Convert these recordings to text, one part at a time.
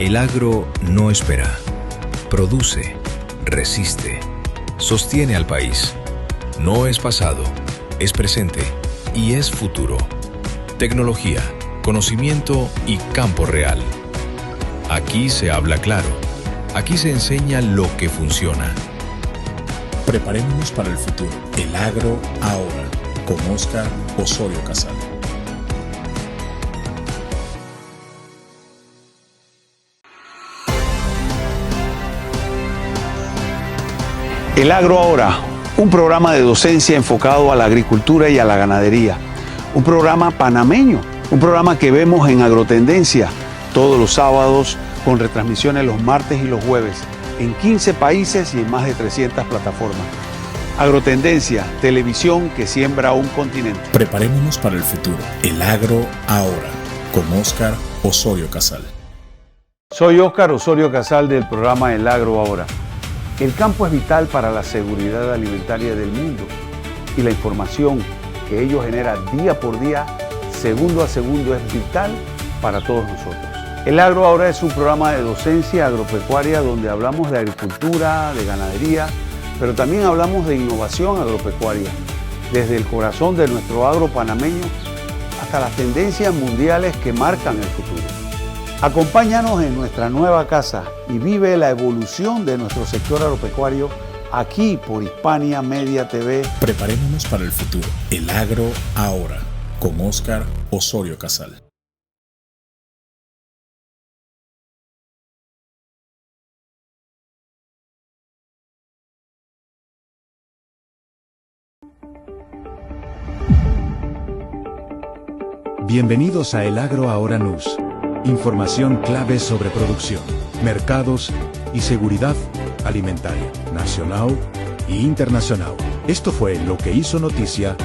El agro no espera. Produce, resiste, sostiene al país. No es pasado, es presente y es futuro. Tecnología, conocimiento y campo real. Aquí se habla claro. Aquí se enseña lo que funciona. Preparémonos para el futuro. El agro ahora, con Óscar Osorio Casal. El agro ahora, un programa de docencia enfocado a la agricultura y a la ganadería. Un programa panameño, un programa que vemos en Agrotendencia todos los sábados, con retransmisiones los martes y los jueves, en 15 países y en más de 300 plataformas. Agrotendencia, televisión que siembra un continente. Preparémonos para el futuro. El agro ahora, con Óscar Osorio Casal. Soy Óscar Osorio Casal del programa El Agro Ahora. El campo es vital para la seguridad alimentaria del mundo y la información que ello genera día por día, segundo a segundo, es vital para todos nosotros. El Agro Ahora es un programa de docencia agropecuaria donde hablamos de agricultura, de ganadería, pero también hablamos de innovación agropecuaria, desde el corazón de nuestro agro panameño hasta las tendencias mundiales que marcan el futuro. Acompáñanos en nuestra nueva casa y vive la evolución de nuestro sector agropecuario aquí por Hispania Media TV. Preparémonos para el futuro. El agro ahora, con Óscar Osorio Casal. Bienvenidos a El Agro Ahora News. Información clave sobre producción, mercados y seguridad alimentaria, nacional e internacional. Esto fue lo que hizo noticia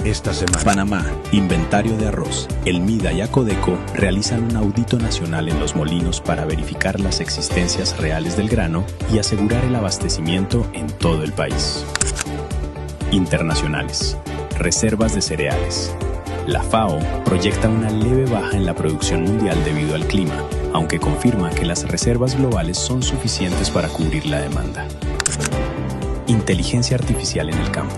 esta semana. Panamá, inventario de arroz. El MIDA y Acodeco realizan un audito nacional en los molinos para verificar las existencias reales del grano y asegurar el abastecimiento en todo el país. Internacionales. Reservas de cereales. La FAO proyecta una leve baja en la producción mundial debido al clima, aunque confirma que las reservas globales son suficientes para cubrir la demanda. Inteligencia artificial en el campo.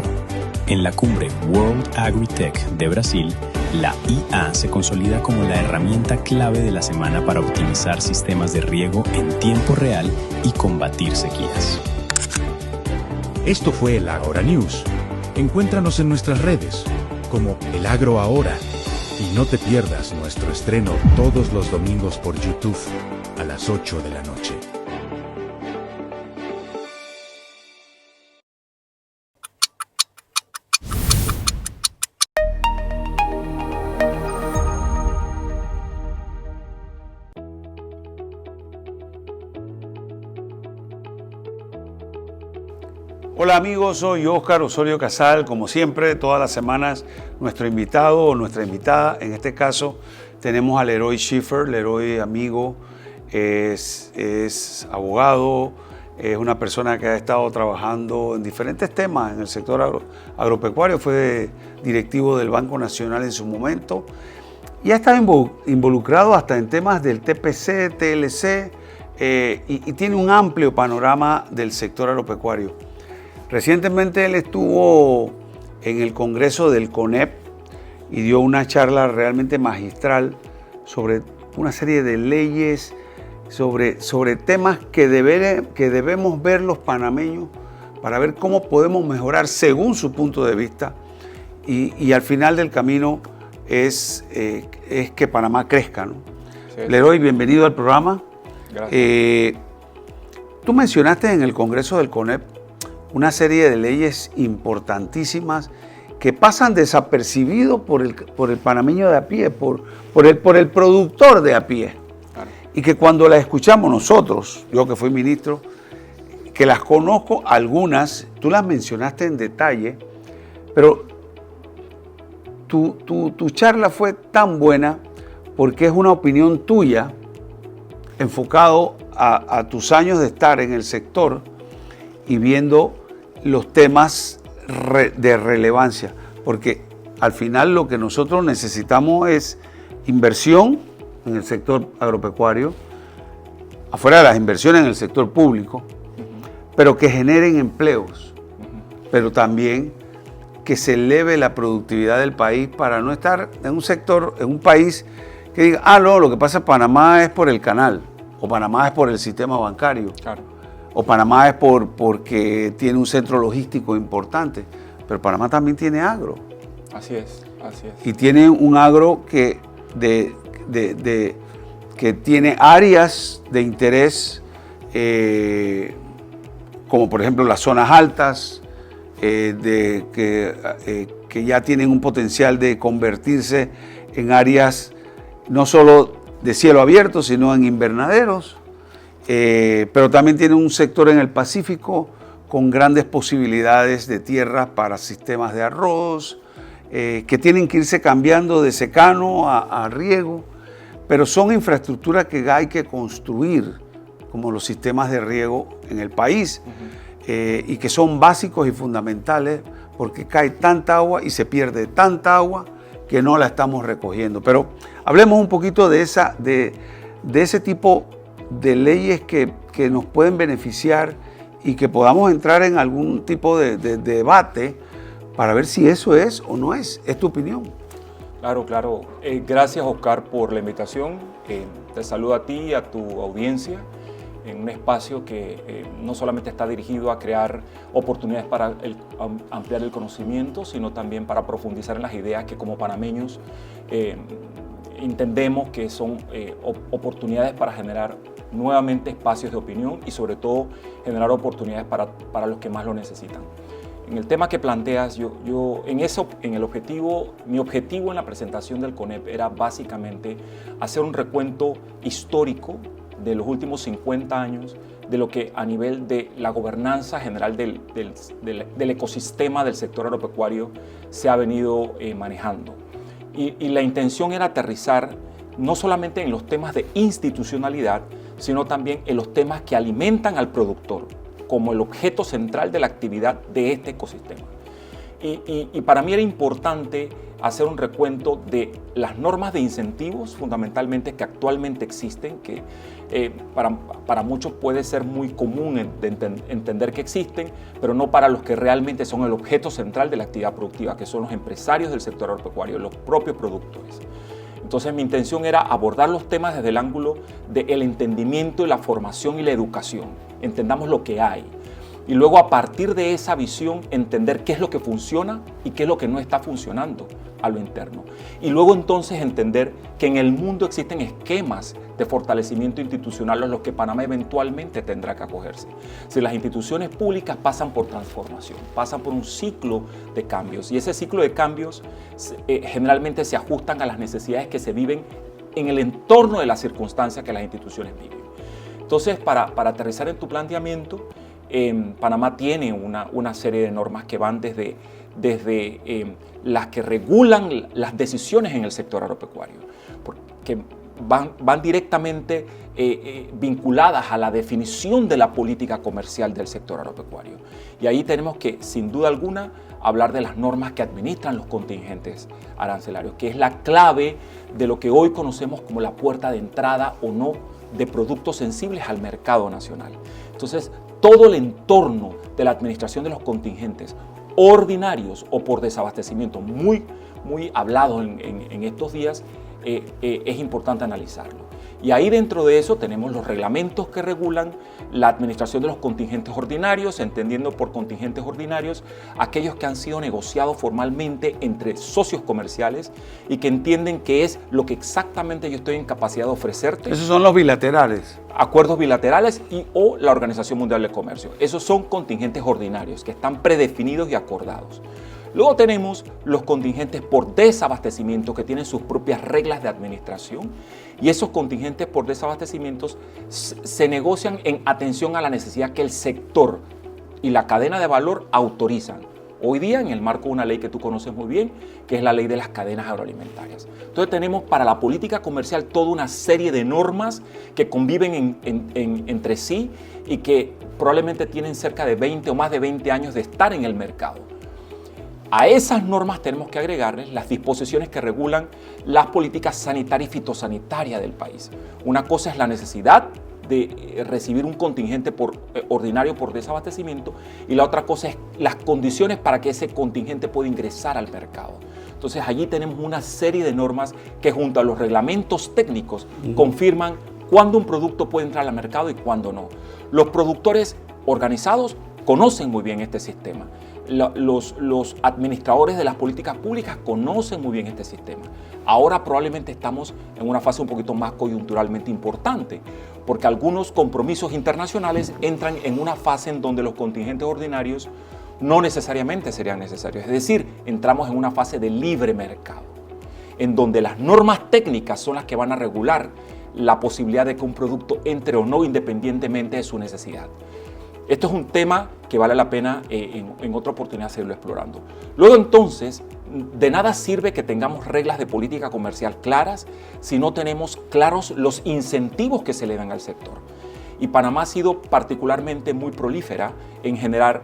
En la cumbre World Agritech de Brasil, la IA se consolida como la herramienta clave de la semana para optimizar sistemas de riego en tiempo real y combatir sequías. Esto fue El Agro News. Encuéntranos en nuestras redes como El Agro Ahora y no te pierdas nuestro estreno todos los domingos por YouTube a las 8 de la noche. Hola amigos, soy Óscar Osorio Casal, como siempre, todas las semanas nuestro invitado o nuestra invitada, en este caso tenemos a Leroy Schiffer. Leroy, amigo, es abogado, es una persona que ha estado trabajando en diferentes temas en el sector agropecuario, fue directivo del Banco Nacional en su momento y ha estado involucrado hasta en temas del TPC, TLC y tiene un amplio panorama del sector agropecuario. Recientemente él estuvo en el Congreso del CONEP y dio una charla realmente magistral sobre una serie de leyes, sobre temas que debemos ver los panameños para ver cómo podemos mejorar según su punto de vista y al final del camino es que Panamá crezca, ¿no? Sí. Leroy, bienvenido al programa. Gracias. Tú mencionaste en el Congreso del CONEP una serie de leyes importantísimas que pasan desapercibidos por el panameño de a pie, por el productor de a pie. Claro. Y que cuando las escuchamos nosotros, yo que fui ministro, que las conozco algunas, tú las mencionaste en detalle, pero tu charla fue tan buena porque es una opinión tuya enfocado a tus años de estar en el sector y viendo los temas de relevancia, porque al final lo que nosotros necesitamos es inversión en el sector agropecuario, afuera de las inversiones en el sector público, pero que generen empleos, pero también que se eleve la productividad del país para no estar en un sector, en un país que diga, no, lo que pasa en Panamá es por el canal, o Panamá es por el sistema bancario, Claro. o Panamá es porque tiene un centro logístico importante, pero Panamá también tiene agro. Así es. Y tiene un agro que tiene áreas de interés, como por ejemplo las zonas altas, que ya tienen un potencial de convertirse en áreas no solo de cielo abierto, sino en invernaderos, pero también tiene un sector en el Pacífico con grandes posibilidades de tierra para sistemas de arroz, que tienen que irse cambiando de secano a riego, pero son infraestructuras que hay que construir, como los sistemas de riego en el país, y que son básicos y fundamentales porque cae tanta agua y se pierde tanta agua que no la estamos recogiendo. Pero hablemos un poquito de ese tipo de leyes que nos pueden beneficiar y que podamos entrar en algún tipo de debate para ver si eso es o no es. ¿Es tu opinión? Claro. Gracias, Oscar, por la invitación. Te saludo a ti y a tu audiencia en un espacio que no solamente está dirigido a crear oportunidades para ampliar el conocimiento, sino también para profundizar en las ideas que como panameños entendemos que son oportunidades para generar nuevamente espacios de opinión y sobre todo generar oportunidades para los que más lo necesitan. En el tema que planteas, mi objetivo en la presentación del CONEP era básicamente hacer un recuento histórico de los últimos 50 años de lo que a nivel de la gobernanza general del ecosistema del sector agropecuario se ha venido manejando. Y la intención era aterrizar no solamente en los temas de institucionalidad, sino también en los temas que alimentan al productor como el objeto central de la actividad de este ecosistema. Y para mí era importante hacer un recuento de las normas de incentivos fundamentalmente que actualmente existen, que para muchos puede ser muy común entender que existen, pero no para los que realmente son el objeto central de la actividad productiva, que son los empresarios del sector agropecuario, los propios productores. Entonces mi intención era abordar los temas desde el ángulo del entendimiento y la formación y la educación. Entendamos lo que hay. Y luego a partir de esa visión entender qué es lo que funciona y qué es lo que no está funcionando a lo interno. Y luego entonces entender que en el mundo existen esquemas de fortalecimiento institucional a los que Panamá eventualmente tendrá que acogerse. Si las instituciones públicas pasan por transformación, pasan por un ciclo de cambios y ese ciclo de cambios generalmente se ajustan a las necesidades que se viven en el entorno de las circunstancias que las instituciones viven. Entonces, para aterrizar en tu planteamiento, Panamá tiene una serie de normas que van desde las que regulan las decisiones en el sector agropecuario, porque van directamente vinculadas a la definición de la política comercial del sector agropecuario. Y ahí tenemos que, sin duda alguna, hablar de las normas que administran los contingentes arancelarios, que es la clave de lo que hoy conocemos como la puerta de entrada o no de productos sensibles al mercado nacional. Entonces, todo el entorno de la administración de los contingentes ordinarios o por desabastecimiento, muy hablado en estos días, es importante analizarlo. Y ahí dentro de eso tenemos los reglamentos que regulan la administración de los contingentes ordinarios, entendiendo por contingentes ordinarios aquellos que han sido negociados formalmente entre socios comerciales y que entienden que es lo que exactamente yo estoy en capacidad de ofrecerte. Esos son los bilaterales. Acuerdos bilaterales o la Organización Mundial del Comercio. Esos son contingentes ordinarios que están predefinidos y acordados. Luego tenemos los contingentes por desabastecimiento que tienen sus propias reglas de administración y esos contingentes por desabastecimientos se negocian en atención a la necesidad que el sector y la cadena de valor autorizan. Hoy día en el marco de una ley que tú conoces muy bien, que es la ley de las cadenas agroalimentarias. Entonces tenemos para la política comercial toda una serie de normas que conviven entre sí y que probablemente tienen cerca de 20 o más de 20 años de estar en el mercado. A esas normas tenemos que agregarles las disposiciones que regulan las políticas sanitarias y fitosanitarias del país. Una cosa es la necesidad de recibir un contingente ordinario por desabastecimiento, y la otra cosa es las condiciones para que ese contingente pueda ingresar al mercado. Entonces allí tenemos una serie de normas que junto a los reglamentos técnicos confirman cuándo un producto puede entrar al mercado y cuándo no. Los productores organizados conocen muy bien este sistema. Los administradores de las políticas públicas conocen muy bien este sistema. Ahora probablemente estamos en una fase un poquito más coyunturalmente importante, porque algunos compromisos internacionales entran en una fase en donde los contingentes ordinarios no necesariamente serían necesarios. Es decir, entramos en una fase de libre mercado, en donde las normas técnicas son las que van a regular la posibilidad de que un producto entre o no independientemente de su necesidad. Esto es un tema que vale la pena en otra oportunidad seguirlo explorando. Luego entonces, de nada sirve que tengamos reglas de política comercial claras si no tenemos claros los incentivos que se le dan al sector. Y Panamá ha sido particularmente muy prolífera en generar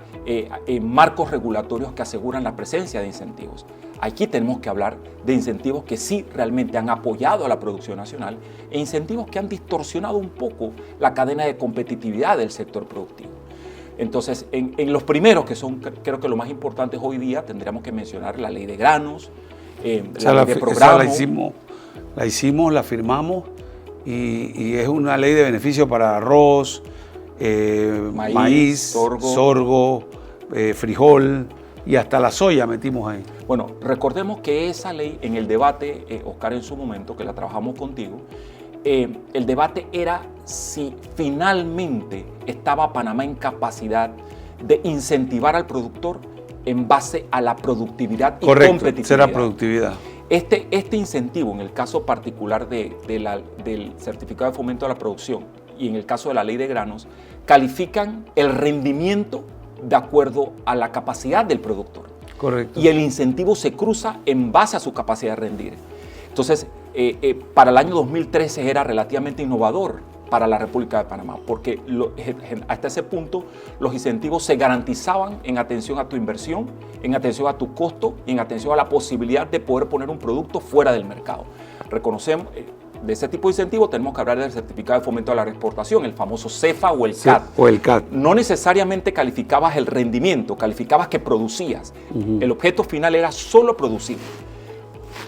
marcos regulatorios que aseguran la presencia de incentivos. Aquí tenemos que hablar de incentivos que sí realmente han apoyado a la producción nacional e incentivos que han distorsionado un poco la cadena de competitividad del sector productivo. Entonces, en los primeros, que son creo que lo más importante hoy día, tendríamos que mencionar la ley de granos, la ley de programa. La firmamos y es una ley de beneficio para arroz, maíz, sorgo, frijol y hasta la soya metimos ahí. Bueno, recordemos que esa ley en el debate, Oscar, en su momento, que la trabajamos contigo, el debate era si finalmente estaba Panamá en capacidad de incentivar al productor en base a la productividad y competitividad. Será productividad. Este incentivo, en el caso particular del certificado de fomento a la producción y en el caso de la ley de granos, califican el rendimiento de acuerdo a la capacidad del productor. Correcto. Y el incentivo se cruza en base a su capacidad de rendir. Entonces, para el año 2013 era relativamente innovador para la República de Panamá, porque hasta ese punto los incentivos se garantizaban en atención a tu inversión, en atención a tu costo y en atención a la posibilidad de poder poner un producto fuera del mercado. Reconocemos, de ese tipo de incentivos tenemos que hablar del certificado de fomento a la exportación, el famoso CEFA o el CAT. O el CAT. No necesariamente calificabas el rendimiento, calificabas que producías. El objeto final era solo producir.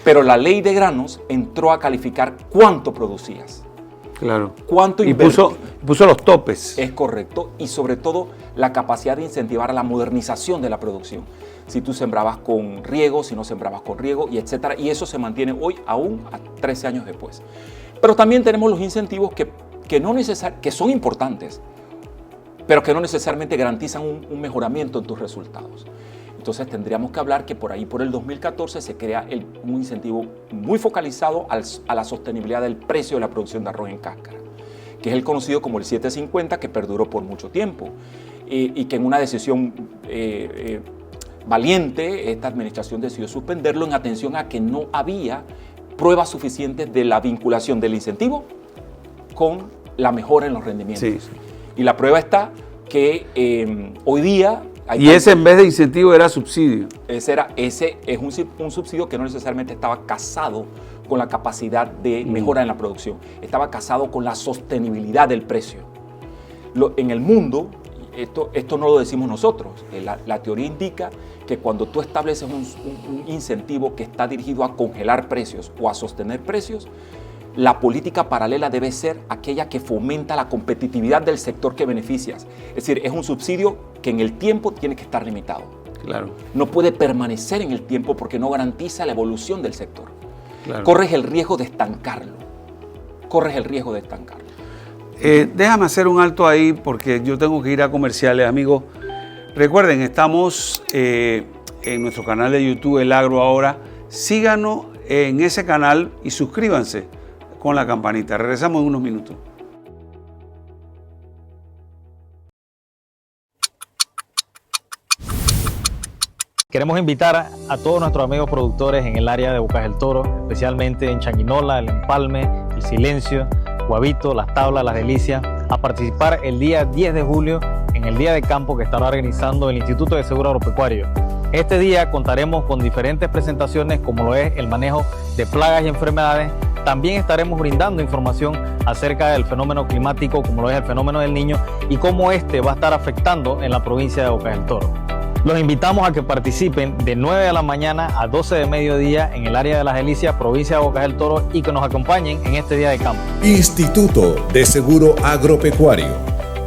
Pero la ley de granos entró a calificar cuánto producías. Claro. Cuánto y puso los topes. Es correcto. Y sobre todo la capacidad de incentivar a la modernización de la producción. Si tú sembrabas con riego, si no sembrabas con riego, y etcétera. Y eso se mantiene hoy aún a 13 años después. Pero también tenemos los incentivos que son importantes, pero que no necesariamente garantizan un mejoramiento en tus resultados. Entonces tendríamos que hablar que por ahí, por el 2014, se crea un incentivo muy focalizado a la sostenibilidad del precio de la producción de arroz en cáscara, que es el conocido como el 750, que perduró por mucho tiempo y que en una decisión valiente, esta administración decidió suspenderlo en atención a que no había pruebas suficientes de la vinculación del incentivo con la mejora en los rendimientos. Sí. Y la prueba está que hoy día... ese en vez de incentivo era subsidio. Ese es un subsidio que no necesariamente estaba casado con la capacidad de mejora en la producción. Estaba casado con la sostenibilidad del precio. En el mundo, esto no lo decimos nosotros, la teoría indica que cuando tú estableces un incentivo que está dirigido a congelar precios o a sostener precios, la política paralela debe ser aquella que fomenta la competitividad del sector que beneficias. Es decir, es un subsidio que en el tiempo tiene que estar limitado. Claro. No puede permanecer en el tiempo porque no garantiza la evolución del sector. Claro. Corres el riesgo de estancarlo. Déjame hacer un alto ahí porque yo tengo que ir a comerciales, amigos. Recuerden, estamos en nuestro canal de YouTube, El Agro Ahora. Síganos en ese canal y suscríbanse con la campanita. Regresamos en unos minutos. Queremos invitar a todos nuestros amigos productores en el área de Bocas del Toro, especialmente en Changuinola, El Empalme, El Silencio, Guavito, Las Tablas, Las Delicias, a participar el día 10 de julio en el Día de Campo que estará organizando el Instituto de Seguro Agropecuario. Este día contaremos con diferentes presentaciones como lo es el manejo de plagas y enfermedades, también estaremos brindando información acerca del fenómeno climático, como lo es el fenómeno del Niño, y cómo este va a estar afectando en la provincia de Bocas del Toro. Los invitamos a que participen de 9 de la mañana a 12 de mediodía en el área de Las Delicias, provincia de Bocas del Toro, y que nos acompañen en este día de campo. Instituto de Seguro Agropecuario,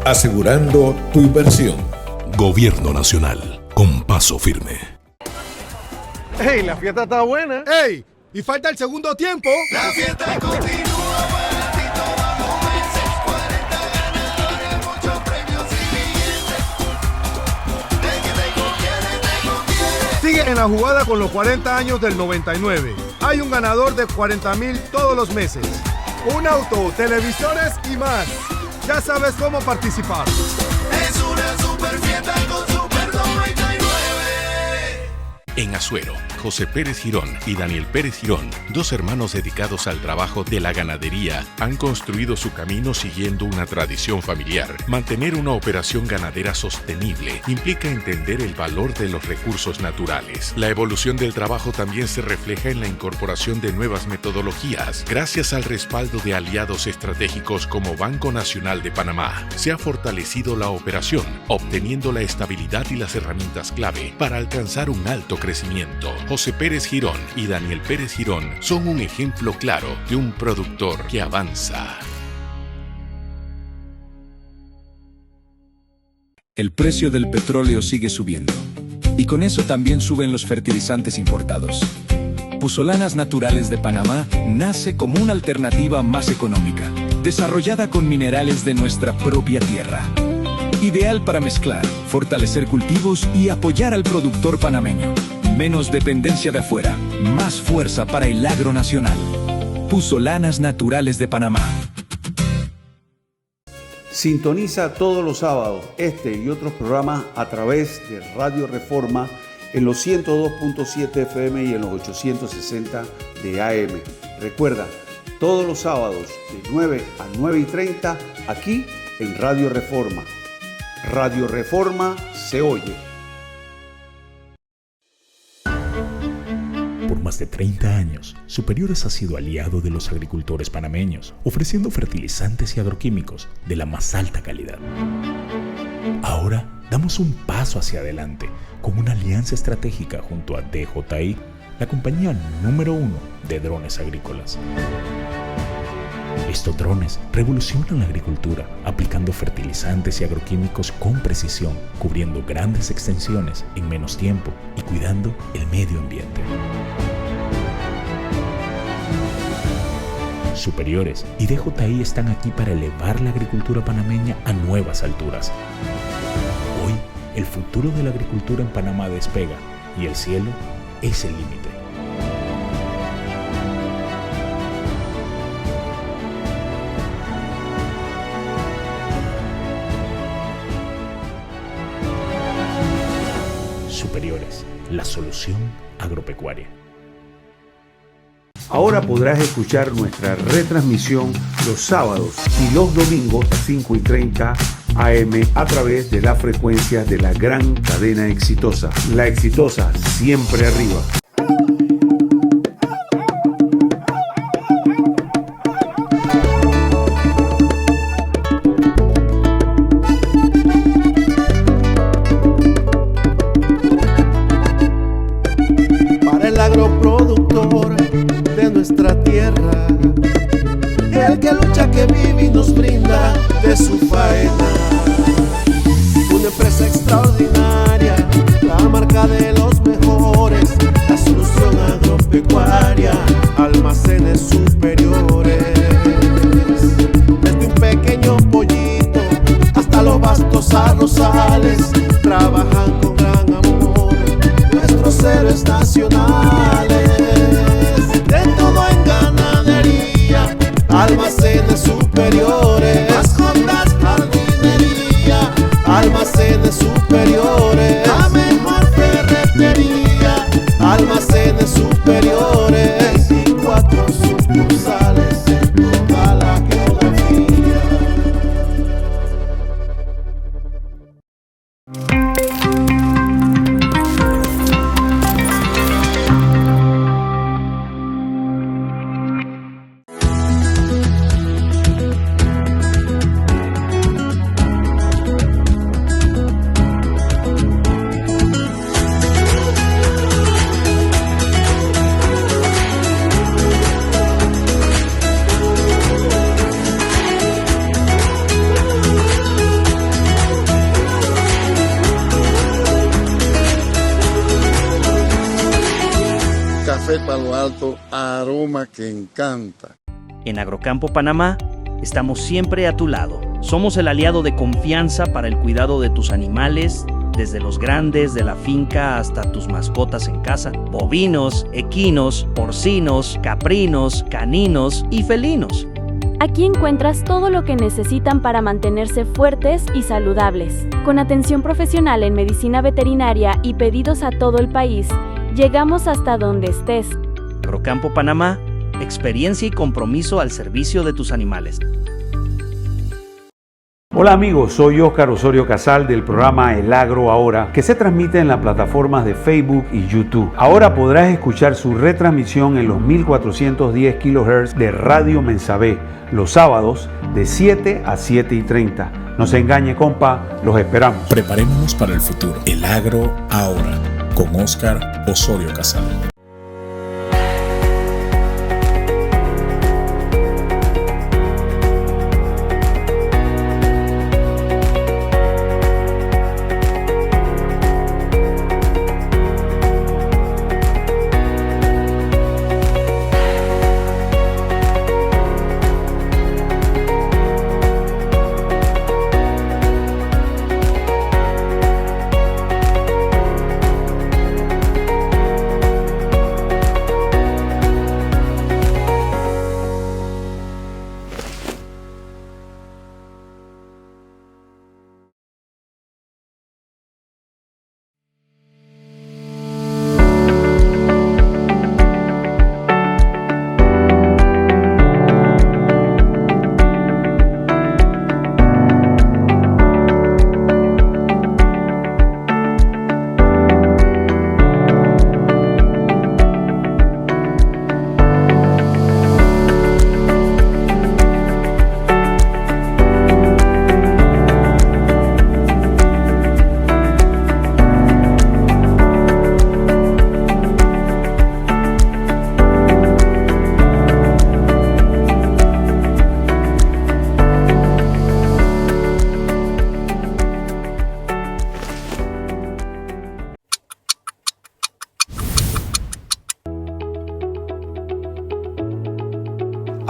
asegurando tu inversión. Gobierno Nacional, con paso firme. ¡Ey, la fiesta está buena! ¡Ey! Y falta el segundo tiempo. La fiesta continúa, Tito, vamos meses, 40 ganadores, muchos premios y billetes. Te conviene. Sigue en la jugada con los 40 años del 99. Hay un ganador de 40,000 todos los meses. Un auto, televisores y más. Ya sabes cómo participar. Es una super fiesta con Super 99. En Azuero, José Pérez Girón y Daniel Pérez Girón, dos hermanos dedicados al trabajo de la ganadería, han construido su camino siguiendo una tradición familiar. Mantener una operación ganadera sostenible implica entender el valor de los recursos naturales. La evolución del trabajo también se refleja en la incorporación de nuevas metodologías. Gracias al respaldo de aliados estratégicos como Banco Nacional de Panamá, se ha fortalecido la operación, obteniendo la estabilidad y las herramientas clave para alcanzar un alto crecimiento. José Pérez Girón y Daniel Pérez Girón son un ejemplo claro de un productor que avanza. El precio del petróleo sigue subiendo, y con eso también suben los fertilizantes importados. Puzzolanas Naturales de Panamá nace como una alternativa más económica, desarrollada con minerales de nuestra propia tierra. Ideal para mezclar, fortalecer cultivos y apoyar al productor panameño. Menos dependencia de afuera, más fuerza para el agro nacional. Puzzolanas Naturales de Panamá. Sintoniza todos los sábados este y otros programas a través de Radio Reforma en los 102.7 FM y en los 860 de AM. Recuerda, todos los sábados de 9 a 9:30 aquí en Radio Reforma. Radio Reforma se oye. Por más de 30 años, Superiores ha sido aliado de los agricultores panameños, ofreciendo fertilizantes y agroquímicos de la más alta calidad. Ahora damos un paso hacia adelante con una alianza estratégica junto a DJI, la compañía número 1 de drones agrícolas. Estos drones revolucionan la agricultura, aplicando fertilizantes y agroquímicos con precisión, cubriendo grandes extensiones en menos tiempo y cuidando el medio ambiente. Superiores y DJI están aquí para elevar la agricultura panameña a nuevas alturas. Hoy, el futuro de la agricultura en Panamá despega y el cielo es el límite. Superiores, la solución agropecuaria. Ahora podrás escuchar nuestra retransmisión los sábados y los domingos 5:30 AM a través de la frecuencia de la gran cadena Exitosa. La Exitosa, siempre arriba. Para el agroproductor de nuestra tierra, el que lucha, que vive y nos brinda de su faena. Una empresa extraordinaria, la marca de los mejores, la solución agropecuaria, almacenes superiores. Desde un pequeño pollito hasta los vastos arrozales, trabajan con gran amor nuestros héroes nacionales. De todo en ganadería, almacenes superiores, mascotas, jardinería, almacenes superiores, la mejor ferretería, almacenes superiores, 24 sucursales en todo aroma que encanta. En Agrocampo Panamá, estamos siempre a tu lado. Somos el aliado de confianza para el cuidado de tus animales, desde los grandes de la finca hasta tus mascotas en casa, bovinos, equinos, porcinos, caprinos, caninos y felinos. Aquí encuentras todo lo que necesitan para mantenerse fuertes y saludables. Con atención profesional en medicina veterinaria y pedidos a todo el país, llegamos hasta donde estés. Agrocampo Panamá, experiencia y compromiso al servicio de tus animales. Hola amigos, soy Óscar Osorio Casal del programa El Agro Ahora, que se transmite en las plataformas de Facebook y YouTube. Ahora podrás escuchar su retransmisión en los 1410 kHz de Radio Mensabé, los sábados de 7 a 7:30. No se engañe, compa, los esperamos. Preparémonos para el futuro. El Agro Ahora, con Óscar Osorio Casal.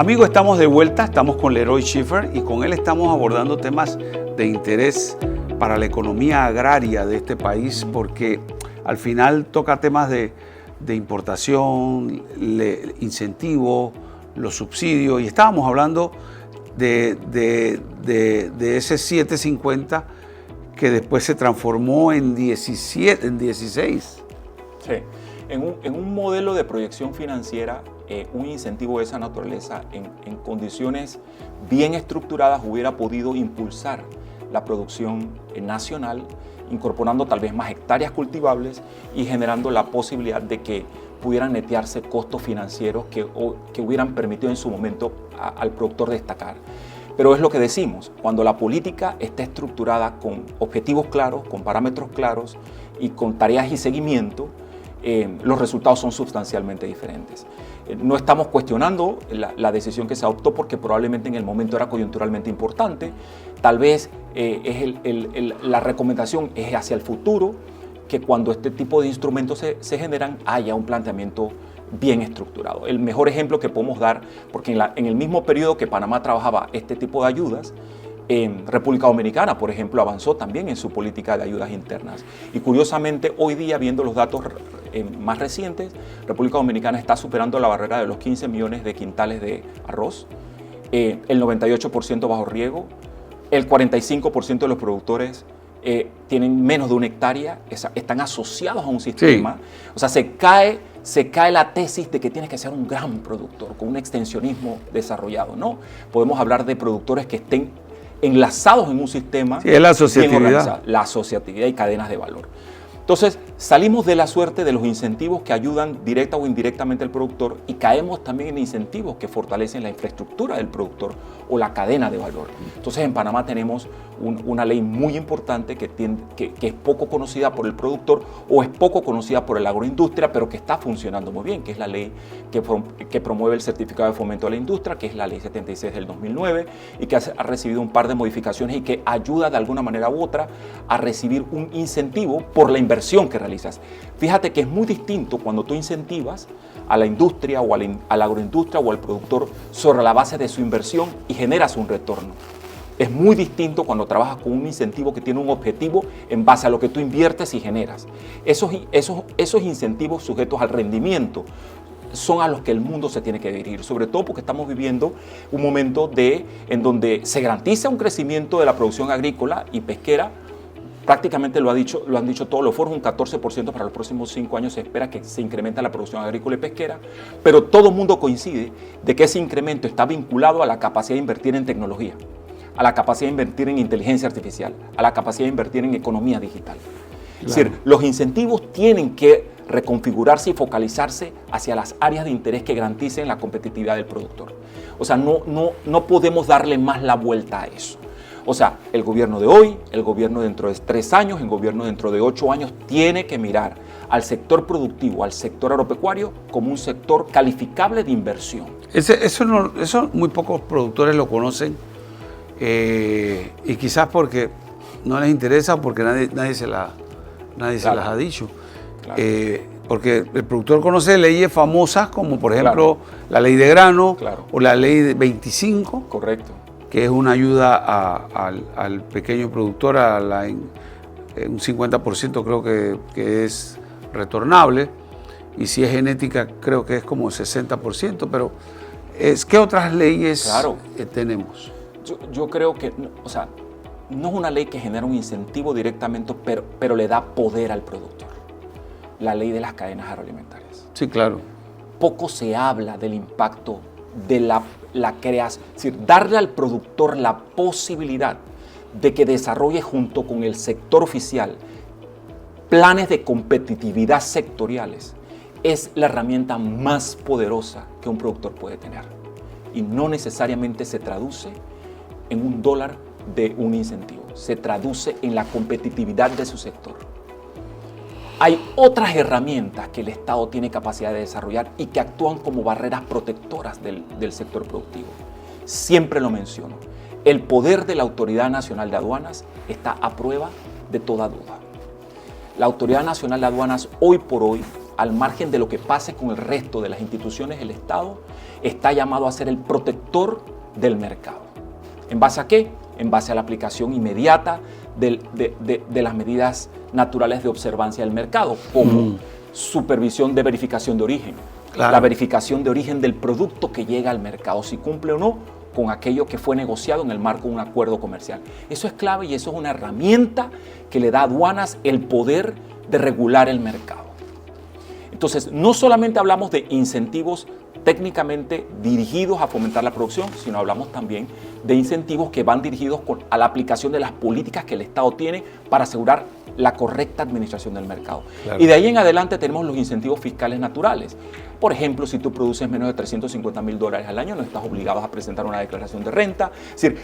Amigos, estamos de vuelta, estamos con Leroy Schiffer y con él estamos abordando temas de interés para la economía agraria de este país, porque al final toca temas de importación, incentivos, los subsidios, y estábamos hablando de ese 750 que después se transformó en 16. Sí, en un modelo de proyección financiera, un incentivo de esa naturaleza en condiciones bien estructuradas hubiera podido impulsar la producción nacional, incorporando tal vez más hectáreas cultivables y generando la posibilidad de que pudieran netearse costos financieros que hubieran permitido en su momento al productor destacar. Pero es lo que decimos, cuando la política está estructurada con objetivos claros, con parámetros claros y con tareas y seguimiento, los resultados son sustancialmente diferentes. No estamos cuestionando la decisión que se adoptó porque probablemente en el momento era coyunturalmente importante. Tal vez la recomendación es hacia el futuro, que cuando este tipo de instrumentos se generan haya un planteamiento bien estructurado. El mejor ejemplo que podemos dar, porque en el mismo periodo que Panamá trabajaba este tipo de ayudas, República Dominicana, por ejemplo, avanzó también en su política de ayudas internas. Y curiosamente, hoy día, viendo los datos más recientes, República Dominicana está superando la barrera de los 15 millones de quintales de arroz, el 98% bajo riego, el 45% de los productores tienen menos de 1 hectárea, están asociados a un sistema. Sí. O sea, se cae la tesis de que tienes que ser un gran productor con un extensionismo desarrollado, ¿no? Podemos hablar de productores que estén enlazados en un sistema. Sí, es la asociatividad. La asociatividad y cadenas de valor. Entonces, salimos de la suerte de los incentivos que ayudan directa o indirectamente al productor y caemos también en incentivos que fortalecen la infraestructura del productor o la cadena de valor. Entonces, en Panamá tenemos una ley muy importante que es poco conocida por el productor o es poco conocida por la agroindustria, pero que está funcionando muy bien, que es la ley que promueve el certificado de fomento a la industria, que es la ley 76 del 2009 y que ha recibido un par de modificaciones y que ayuda de alguna manera u otra a recibir un incentivo por la inversión que realizas. Fíjate que es muy distinto cuando tú incentivas a la industria o a la agroindustria o al productor sobre la base de su inversión y generas un retorno. Es muy distinto cuando trabajas con un incentivo que tiene un objetivo en base a lo que tú inviertes y generas. Esos incentivos sujetos al rendimiento son a los que el mundo se tiene que dirigir, sobre todo porque estamos viviendo un momento en donde se garantiza un crecimiento de la producción agrícola y pesquera. Prácticamente lo han dicho todos los foros, un 14% para los próximos 5 años se espera que se incremente la producción agrícola y pesquera, pero todo el mundo coincide de que ese incremento está vinculado a la capacidad de invertir en tecnología, a la capacidad de invertir en inteligencia artificial, a la capacidad de invertir en economía digital. Claro. Es decir, los incentivos tienen que reconfigurarse y focalizarse hacia las áreas de interés que garanticen la competitividad del productor. O sea, no podemos darle más la vuelta a eso. O sea, el gobierno de hoy, el gobierno dentro de 3 años, el gobierno dentro de 8 años tiene que mirar al sector productivo, al sector agropecuario como un sector calificable de inversión. Eso muy pocos productores lo conocen y quizás porque no les interesa, porque nadie se las ha dicho. Claro. Porque el productor conoce leyes famosas como por ejemplo la ley de grano o la ley de 25. Correcto. Que es una ayuda al pequeño productor, un 50% creo que es retornable, y si es genética creo que es como 60%, pero ¿qué otras leyes tenemos? Yo creo que, o sea, no es una ley que genera un incentivo directamente, pero le da poder al productor. La ley de las cadenas agroalimentarias. Sí, claro. Poco se habla del impacto de la creación, es decir, darle al productor la posibilidad de que desarrolle junto con el sector oficial planes de competitividad sectoriales es la herramienta más poderosa que un productor puede tener. Y no necesariamente se traduce en $1 de un incentivo, se traduce en la competitividad de su sector. Hay otras herramientas que el Estado tiene capacidad de desarrollar y que actúan como barreras protectoras del sector productivo. Siempre lo menciono. El poder de la Autoridad Nacional de Aduanas está a prueba de toda duda. La Autoridad Nacional de Aduanas, hoy por hoy, al margen de lo que pase con el resto de las instituciones del Estado, está llamado a ser el protector del mercado. ¿En base a qué? En base a la aplicación inmediata de las medidas naturales de observancia del mercado, como supervisión de verificación de origen, la verificación de origen del producto que llega al mercado, si cumple o no con aquello que fue negociado en el marco de un acuerdo comercial. Eso es clave y eso es una herramienta que le da a aduanas el poder de regular el mercado. Entonces, no solamente hablamos de incentivos técnicamente dirigidos a fomentar la producción, sino hablamos también de incentivos que van dirigidos a la aplicación de las políticas que el Estado tiene para asegurar la correcta administración del mercado. Claro. Y de ahí en adelante tenemos los incentivos fiscales naturales. Por ejemplo, si tú produces menos de $350,000 al año, no estás obligado a presentar una declaración de renta. Es decir,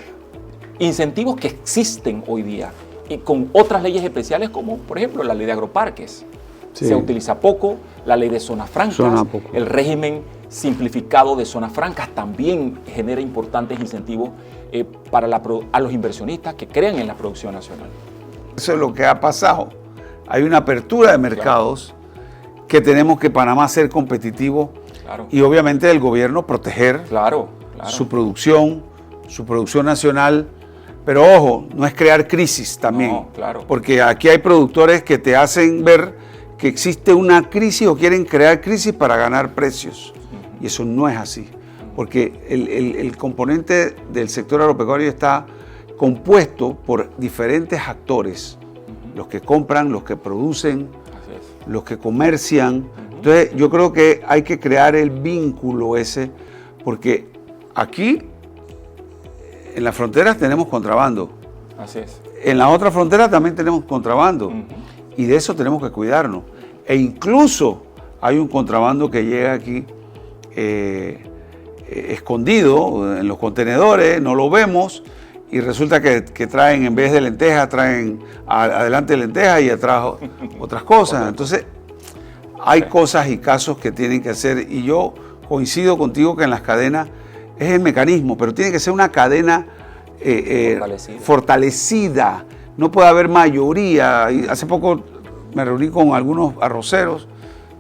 incentivos que existen hoy día y con otras leyes especiales como, por ejemplo, la ley de agroparques. Sí. Se utiliza poco, la ley de zonas francas, el régimen simplificado de zonas francas también genera importantes incentivos a los inversionistas que crean en la producción nacional. Eso es lo que ha pasado. Hay una apertura de mercados que tenemos que Panamá ser competitivo y obviamente el gobierno proteger su producción nacional. Pero ojo, no es crear crisis también, porque aquí hay productores que te hacen ver que existe una crisis o quieren crear crisis para ganar precios. Y eso no es así, porque el componente del sector agropecuario está compuesto por diferentes actores, los que compran, los que producen, los que comercian. Entonces yo creo que hay que crear el vínculo ese, porque aquí en las fronteras tenemos contrabando. Así es. En la otra frontera también tenemos contrabando. Y de eso tenemos que cuidarnos. E incluso hay un contrabando que llega aquí escondido en los contenedores, no lo vemos, y resulta que traen, en vez de lentejas, traen adelante lentejas y atrás otras cosas. Entonces, hay cosas y casos que tienen que hacer, y yo coincido contigo que en las cadenas es el mecanismo, pero tiene que ser una cadena fortalecida. No puede haber mayoría. Y hace poco me reuní con algunos arroceros,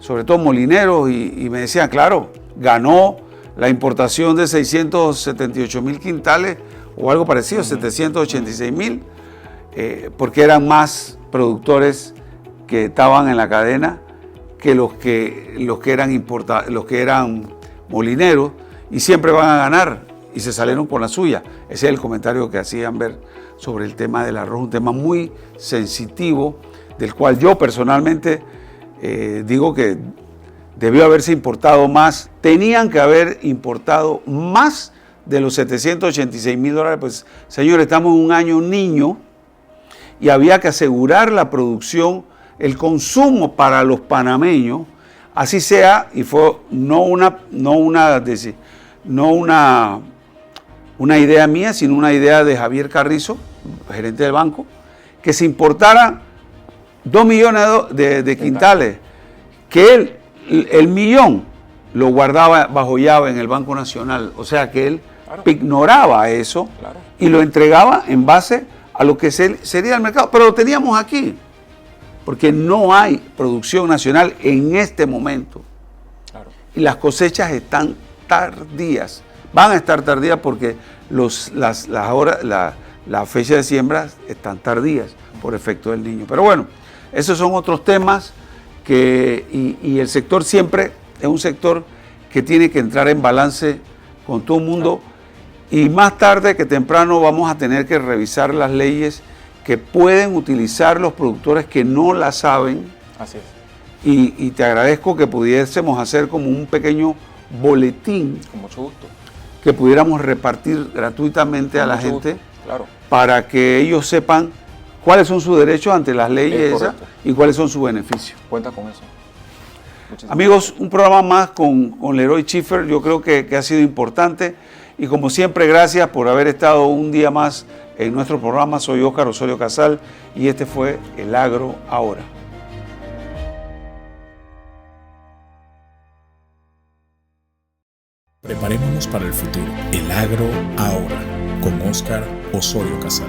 sobre todo molineros, y me decían, claro, ganó la importación de 678,000 quintales o algo parecido, 786,000, porque eran más productores que estaban en la cadena que los que eran molineros, y siempre van a ganar, y se salieron con la suya. Ese es el comentario que hacían ver sobre el tema del arroz, un tema muy sensitivo, del cual yo personalmente digo que debió haberse importado más. Tenían que haber importado más de los $786,000. Pues, señores, estamos en un año niño y había que asegurar la producción, el consumo para los panameños, así sea, y fue no una idea mía, sino una idea de Javier Carrizo, gerente del banco, que se importara 2 millones de quintales, que el millón lo guardaba bajo llave en el Banco Nacional, o sea que él ignoraba eso y lo entregaba en base a lo que sería el mercado, pero lo teníamos aquí, porque no hay producción nacional en este momento. Y las cosechas están tardías, van a estar tardías porque la fecha de siembra están tardías por efecto del niño. Pero bueno, esos son otros temas y el sector siempre es un sector que tiene que entrar en balance con todo el mundo, y más tarde que temprano vamos a tener que revisar las leyes que pueden utilizar los productores que no la saben. Así es. Y te agradezco que pudiésemos hacer como un pequeño boletín. Con mucho gusto. Que pudiéramos repartir gratuitamente a la gente, claro, para que ellos sepan cuáles son sus derechos ante las leyes esas y cuáles son sus beneficios. Cuenta con eso. Amigos, un programa más con Leroy Schiffer, yo creo que ha sido importante, y como siempre, gracias por haber estado un día más en nuestro programa. Soy Óscar Osorio Casal y este fue El Agro Ahora. Preparémonos para el futuro. El Agro Ahora, con Óscar Osorio Casal.